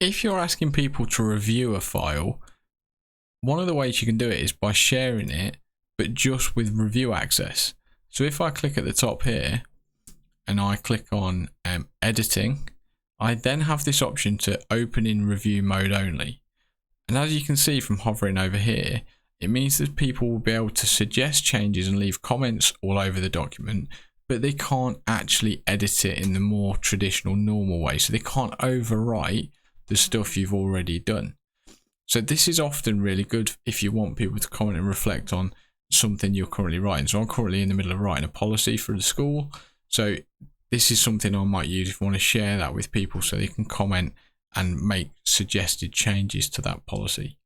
if you're asking people to review a file, one of the ways you can do it is by sharing it, but just with review access. So if I click at the top here and I click on editing, I then have this option to open in review mode only. And as you can see from hovering over here, it means that people will be able to suggest changes and leave comments all over the document, but they can't actually edit it in the more traditional normal way. So they can't overwrite the stuff you've already done. So this is often really good if you want people to comment and reflect on something you're currently writing. So I'm currently in the middle of writing a policy for the school. So this is something I might use if I want to share that with people so they can comment and make suggested changes to that policy.